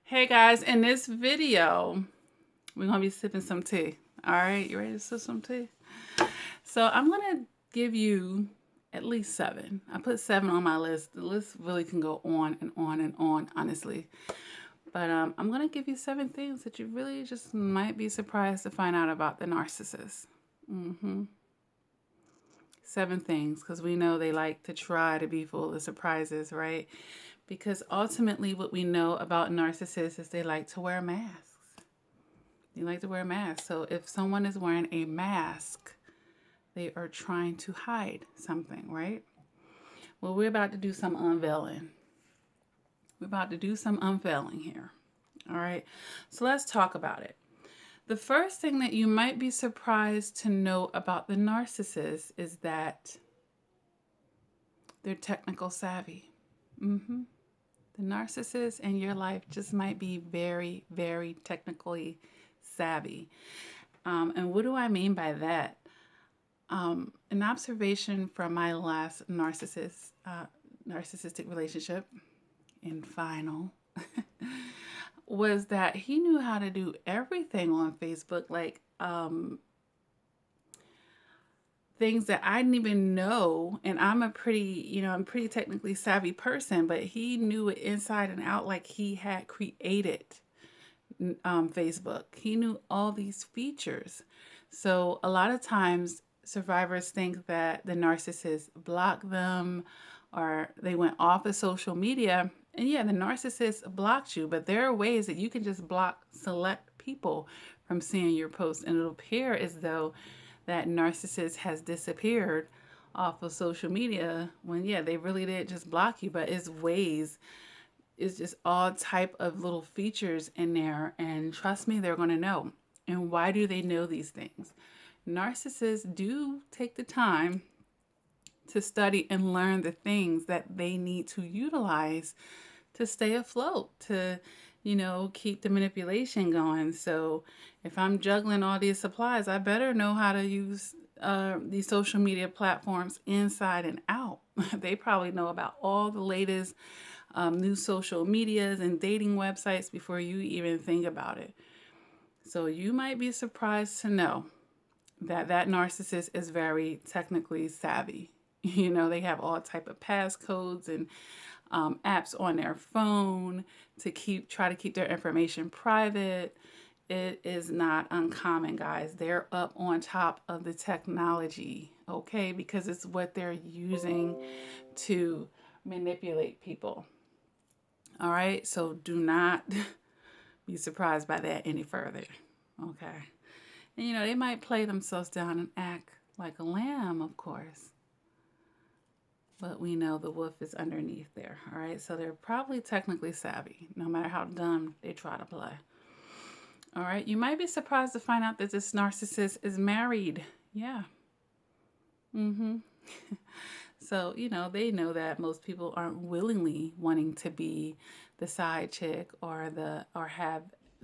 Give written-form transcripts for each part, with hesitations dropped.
Hey guys, in this video, we're gonna be sipping some tea. All right, you ready to sip some tea? So I'm gonna give you at least 7. I put 7 on my list. The list really can go on and on and on, honestly. But I'm gonna give you 7 things that you really just might be surprised to find out about the narcissist. 7 things, because we know they like to try to be full of surprises, right? Because ultimately, what we know about narcissists is they like to wear masks. They like to wear masks. So if someone is wearing a mask, they are trying to hide something, right? Well, we're about to do some unveiling. We're about to do some unveiling here. All right. So let's talk about it. The first thing that you might be surprised to know about the narcissist is that they're technical savvy. The narcissist in your life just might be very, very technically savvy. And what do I mean by that? An observation from my last narcissistic relationship in final was that he knew how to do everything on Facebook, like things that I didn't even know. And I'm pretty technically savvy person, but he knew it inside and out, like he had created Facebook. He knew all these features. So a lot of times survivors think that the narcissist blocked them or they went off of social media. And yeah, the narcissist blocked you, but there are ways that you can just block select people from seeing your posts. And it'll appear as though that narcissist has disappeared off of social media when, yeah, they really did just block you, but it's ways, it's just all type of little features in there, and trust me, they're going to know. And why do they know these things? Narcissists do take the time to study and learn the things that they need to utilize to stay afloat, to keep the manipulation going. So if I'm juggling all these supplies, I better know how to use these social media platforms inside and out. They probably know about all the latest new social medias and dating websites before you even think about it. So you might be surprised to know that that narcissist is very technically savvy. They have all type of passcodes and apps on their phone to try to keep their information private. It is not uncommon, guys. They're up on top of the technology, okay? Because it's what they're using to manipulate people. All right, so do not be surprised by that any further. Okay. And they might play themselves down and act like a lamb, of course. But we know the wolf is underneath there. All right, so they're probably technically savvy, no matter how dumb they try to play. All right, you might be surprised to find out that this narcissist is married. Yeah. So, they know that most people aren't willingly wanting to be the side chick or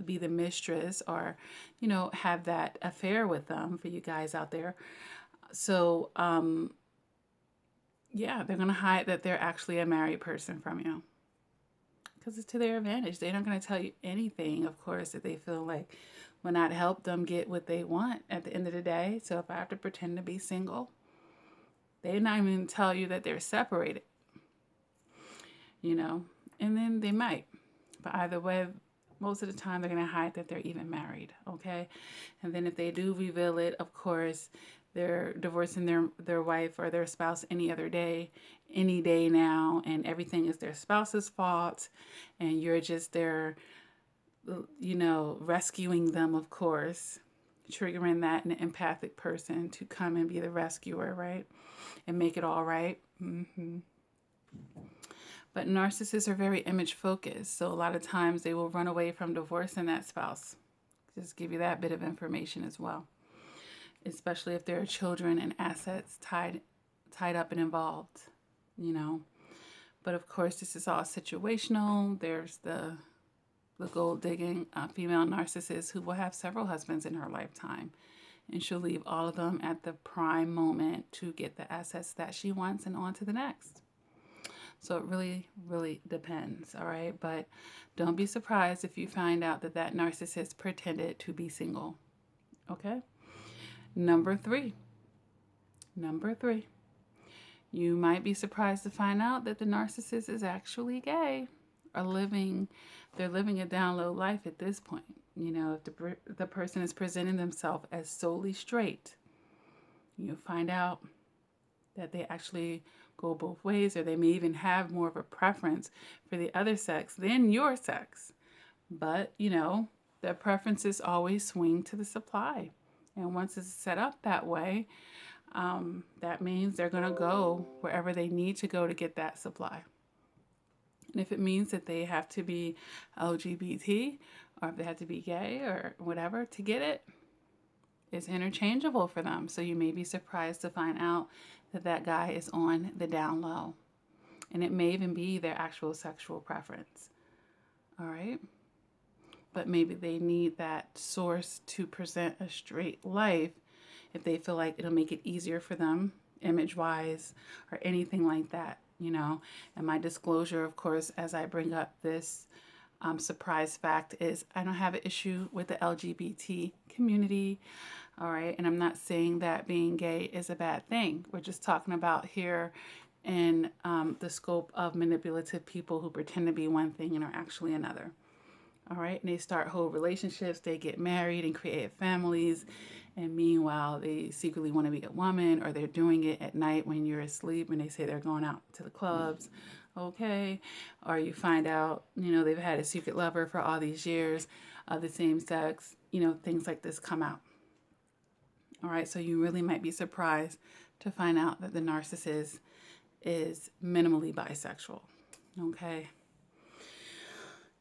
be the mistress or, have that affair with them, for you guys out there. So, yeah, they're going to hide that they're actually a married person from you because it's to their advantage. They're not going to tell you anything, of course, that they feel like will not help them get what they want at the end of the day. So if I have to pretend to be single, they're not even tell you that they're separated, and then they might. But either way, most of the time they're going to hide that they're even married, okay? And then if they do reveal it, of course, they're divorcing their wife or their spouse any day now, and everything is their spouse's fault, and you're just there, rescuing them, of course, triggering that an empathic person to come and be the rescuer, right? And make it all right. But narcissists are very image focused. So a lot of times they will run away from divorcing that spouse. Just give you that bit of information as well. Especially if there are children and assets tied up and involved, But of course, this is all situational. There's the gold digging female narcissist who will have several husbands in her lifetime. And she'll leave all of them at the prime moment to get the assets that she wants and on to the next. So it really, really depends, all right? But don't be surprised if you find out that that narcissist pretended to be single, okay? Number three, number three, you might be surprised to find out that the narcissist is actually gay or they're living a down low life at this point. If the person is presenting themselves as solely straight, you find out that they actually go both ways, or they may even have more of a preference for the other sex than your sex. But, their preferences always swing to the supply. And once it's set up that way, that means they're going to go wherever they need to go to get that supply. And if it means that they have to be LGBT, or if they have to be gay or whatever to get it, it's interchangeable for them. So you may be surprised to find out that that guy is on the down low. And it may even be their actual sexual preference. All right? But maybe they need that source to present a straight life if they feel like it'll make it easier for them, image-wise, or anything like that, And my disclosure, of course, as I bring up this surprise fact, is I don't have an issue with the LGBT community, all right? And I'm not saying that being gay is a bad thing. We're just talking about here in the scope of manipulative people who pretend to be one thing and are actually another. All right, and they start whole relationships, they get married and create families, and meanwhile they secretly want to be a woman, or they're doing it at night when you're asleep and they say they're going out to the clubs, okay? Or you find out, they've had a secret lover for all these years of the same sex, things like this come out. All right, so you really might be surprised to find out that the narcissist is minimally bisexual, okay?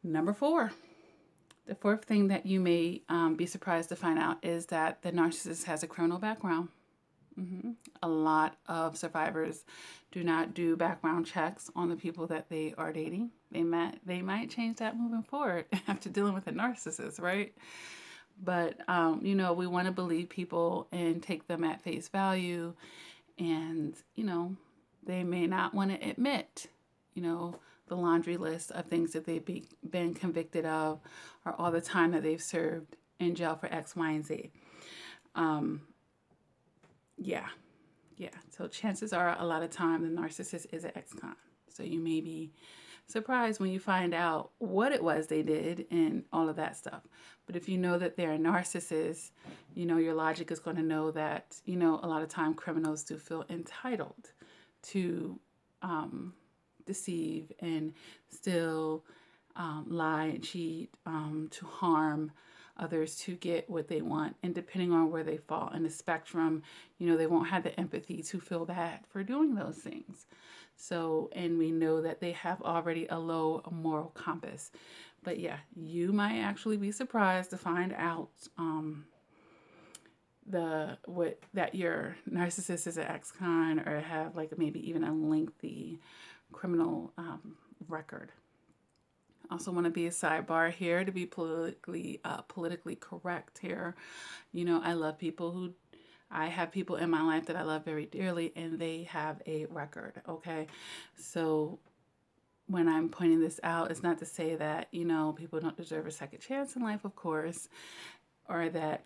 Number four. The fourth thing that you may be surprised to find out is that the narcissist has a criminal background. A lot of survivors do not do background checks on the people that they are dating. They might change that moving forward after dealing with a narcissist, right? But, we want to believe people and take them at face value. And, they may not want to admit, the laundry list of things that they've been convicted of, or all the time that they've served in jail for X, Y, and Z. Yeah. So chances are a lot of time the narcissist is an ex-con. So you may be surprised when you find out what it was they did and all of that stuff. But if you know that they're a narcissist, your logic is going to know that, a lot of time criminals do feel entitled to deceive and still lie and cheat, to harm others to get what they want. And depending on where they fall in the spectrum, they won't have the empathy to feel bad for doing those things. So, and we know that they have already a low moral compass. But yeah, you might actually be surprised to find out that your narcissist is an ex-con, or have like maybe even a lengthy criminal record. Also want to be a sidebar here to be politically correct here. I have people in my life that I love very dearly, and they have a record, okay? So when I'm pointing this out, it's not to say that, people don't deserve a second chance in life, of course, or that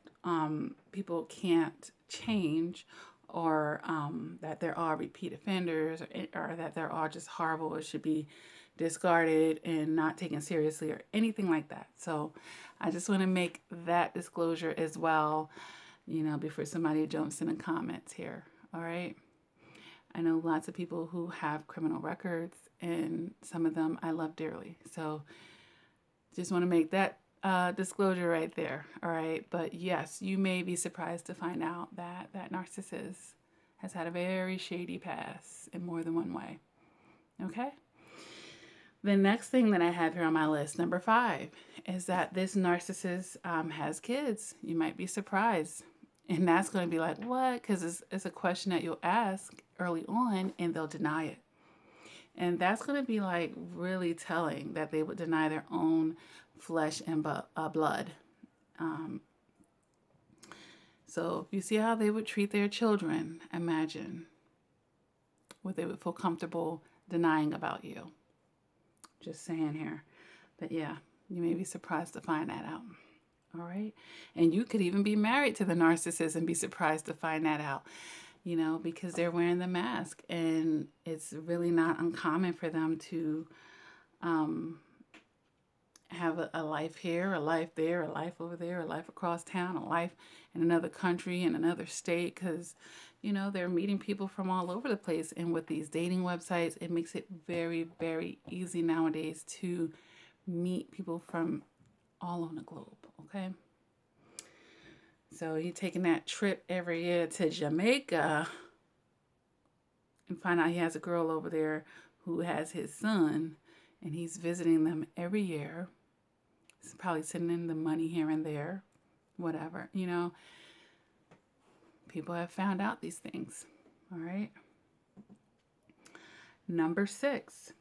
people can't change, or that they're all repeat offenders, or that they're all just horrible or should be discarded and not taken seriously or anything like that. So I just want to make that disclosure as well, before somebody jumps in the comments here. All right. I know lots of people who have criminal records, and some of them I love dearly. So just want to make that disclosure right there. All right. But yes, you may be surprised to find out that that narcissist has had a very shady past in more than one way. Okay. The next thing that I have here on my list, number 5, is that this narcissist has kids. You might be surprised. And that's going to be like, what? Because it's a question that you'll ask early on, and they'll deny it. And that's going to be like really telling that they would deny their own flesh and blood. So if you see how they would treat their children, imagine what they would feel comfortable denying about you. Just saying here. But yeah, you may be surprised to find that out. All right. And you could even be married to the narcissist and be surprised to find that out, because they're wearing the mask. And it's really not uncommon for them to have a life here, a life there, a life over there, a life across town, a life in another country, in another state, because, they're meeting people from all over the place. And with these dating websites, it makes it very, very easy nowadays to meet people from all on the globe, okay? So you're taking that trip every year to Jamaica and find out he has a girl over there who has his son, and he's visiting them every year. He's probably sending in the money here and there, whatever, People have found out these things, all right? Number 6.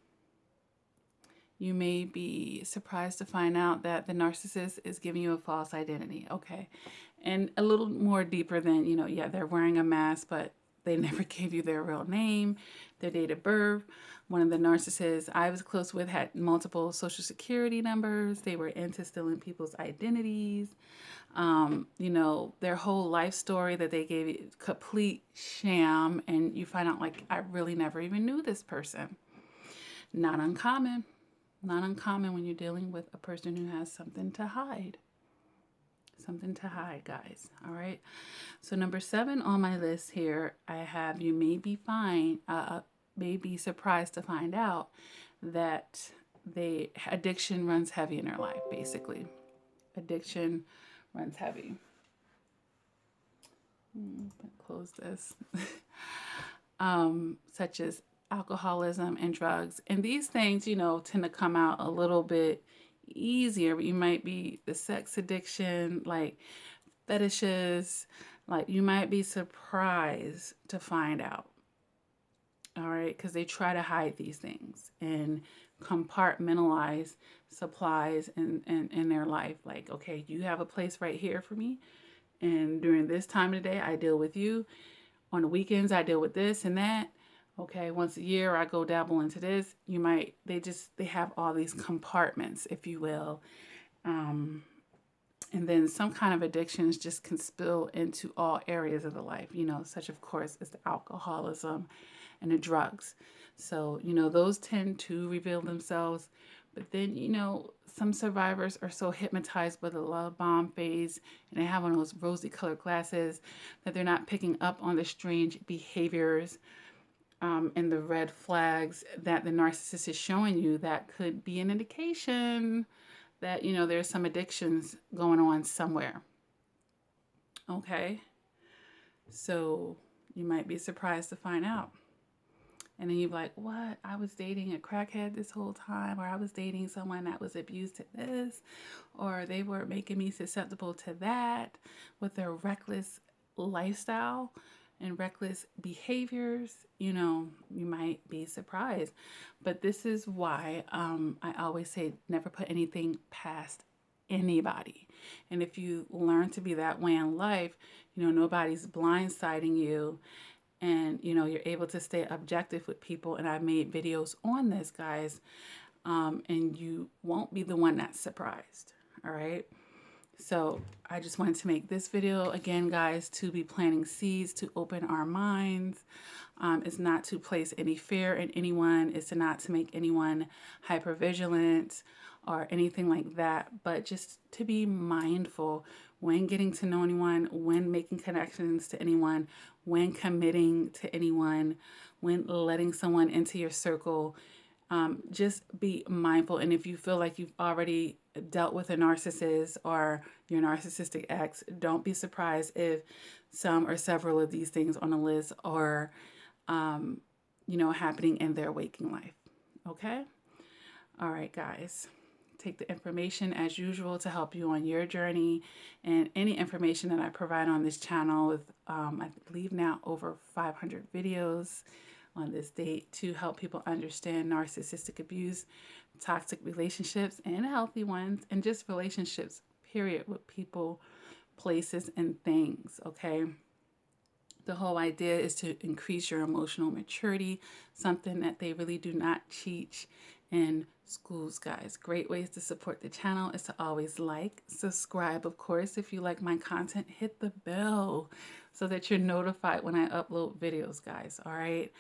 You may be surprised to find out that the narcissist is giving you a false identity. Okay. And a little more deeper than, they're wearing a mask, but they never gave you their real name, their date of birth. One of the narcissists I was close with had multiple social security numbers. They were into stealing people's identities. Their whole life story that they gave you, complete sham. And you find out, I really never even knew this person. Not uncommon. Not uncommon when you're dealing with a person who has something to hide. Something to hide, guys. All right. So number 7 on my list here, I have you may be surprised to find out that addiction runs heavy in their life. Basically, addiction runs heavy. Close this. Such as alcoholism and drugs. And these things, tend to come out a little bit easier, but you might be the sex addiction, like fetishes, you might be surprised to find out. All right, because they try to hide these things and compartmentalize supplies in their life. Like, okay, you have a place right here for me, and during this time of the day, I deal with you. On the weekends, I deal with this and that. Okay, once a year, I go dabble into this. They have all these compartments, if you will. And then some kind of addictions just can spill into all areas of the life, such, of course, as the alcoholism and the drugs. So, those tend to reveal themselves. But then, some survivors are so hypnotized by the love bomb phase, and they have one of those rosy colored glasses, that they're not picking up on the strange behaviors and the red flags that the narcissist is showing you that could be an indication that, there's some addictions going on somewhere. Okay? So you might be surprised to find out. And then you're like, what? I was dating a crackhead this whole time, or I was dating someone that was abused to this, or they were making me susceptible to that with their reckless lifestyle and reckless behaviors. You might be surprised. But this is why I always say never put anything past anybody. And if you learn to be that way in life, nobody's blindsiding you. And, you're able to stay objective with people. And I've made videos on this, guys. And you won't be the one that's surprised. All right. So I just wanted to make this video again, guys, to be planting seeds, to open our minds. It's not to place any fear in anyone. It's not to make anyone hypervigilant or anything like that, but just to be mindful when getting to know anyone, when making connections to anyone, when committing to anyone, when letting someone into your circle. Just be mindful. And if you feel like you've already dealt with a narcissist or your narcissistic ex, don't be surprised if some or several of these things on the list are, happening in their waking life. Okay? All right, guys. Take the information as usual to help you on your journey, and any information that I provide on this channel with, I believe now over 500 videos on this date to help people understand narcissistic abuse, toxic relationships and healthy ones, and just relationships, period, with people, places, and things, okay? The whole idea is to increase your emotional maturity, something that they really do not teach in schools, guys. Great ways to support the channel is to always like, subscribe, of course. If you like my content, hit the bell so that you're notified when I upload videos, guys. All right.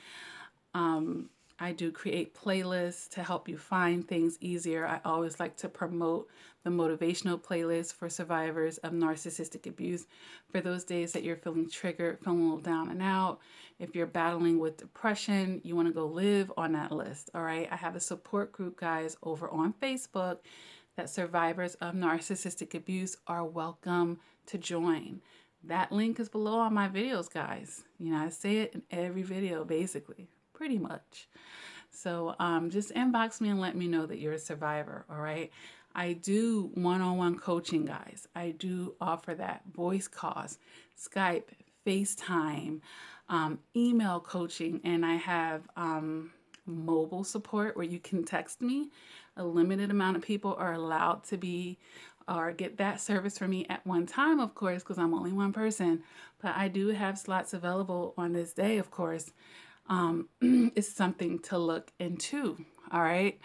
I do create playlists to help you find things easier. I always like to promote the motivational playlist for survivors of narcissistic abuse. For those days that you're feeling triggered, feeling a little down and out, if you're battling with depression, you want to go live on that list. All right. I have a support group, guys, over on Facebook that survivors of narcissistic abuse are welcome to join. That link is below on my videos, guys. You know, I say it in every video, basically, pretty much. So just inbox me and let me know that you're a survivor, all right? I do one-on-one coaching, guys. I do offer that. Voice calls, Skype, FaceTime, email coaching, and I have mobile support where you can text me. A limited amount of people are allowed to be or get that service from me at one time, of course, because I'm only one person. But I do have slots available on this day, of course. It's something to look into. All right.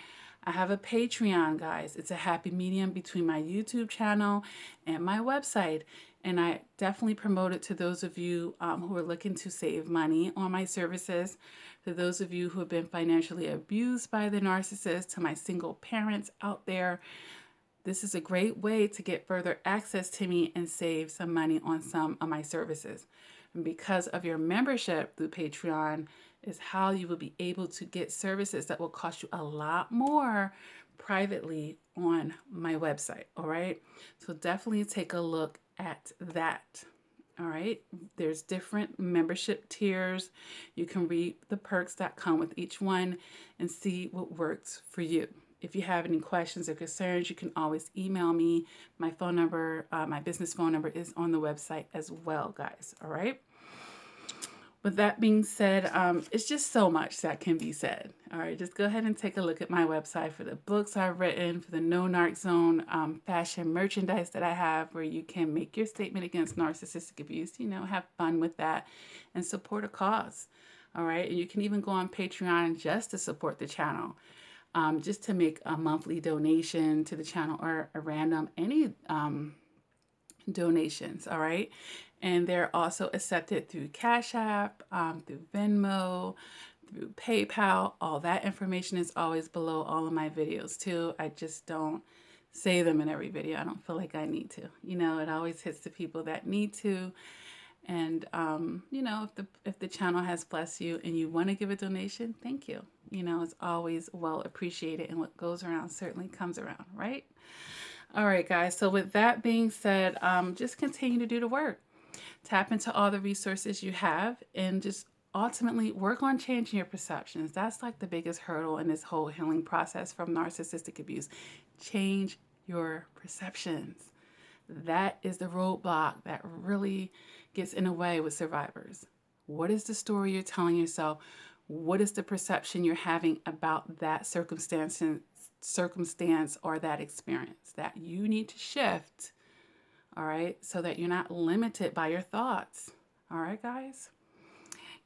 I have a Patreon, guys. It's a happy medium between my YouTube channel and my website. And I definitely promote it to those of you who are looking to save money on my services, to those of you who have been financially abused by the narcissist, to my single parents out there. This is a great way to get further access to me and save some money on some of my services. And because of your membership through Patreon is how you will be able to get services that will cost you a lot more privately on my website. All right. So definitely take a look at that. All right. There's different membership tiers. You can read the perks that come with each one and see what works for you. If you have any questions or concerns, you can always email me. My phone number, my business phone number is on the website as well, guys. All right. With that being said, it's just so much that can be said. All right, just go ahead and take a look at my website for the books I've written, for the No Narc Zone fashion merchandise that I have, where you can make your statement against narcissistic abuse, you know, have fun with that and support a cause. All right, and you can even go on Patreon just to support the channel, just to make a monthly donation to the channel or a random, any donations, all right? And they're also accepted through Cash App, through Venmo, through PayPal. All that information is always below all of my videos too. I just don't say them in every video. I don't feel like I need to. You know, it always hits the people that need to. And you know, if the channel has blessed you and you want to give a donation, thank you. You know, it's always well appreciated, and what goes around certainly comes around, right? All right, guys. So with that being said, just continue to do the work. Tap into all the resources you have and just ultimately work on changing your perceptions. That's like the biggest hurdle in this whole healing process from narcissistic abuse. Change your perceptions. That is the roadblock that really gets in the way with survivors. What is the story you're telling yourself? What is the perception you're having about that circumstance or that experience that you need to shift? All right, so that you're not limited by your thoughts. All right, guys?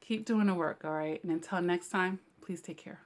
Keep doing the work, all right? And until next time, please take care.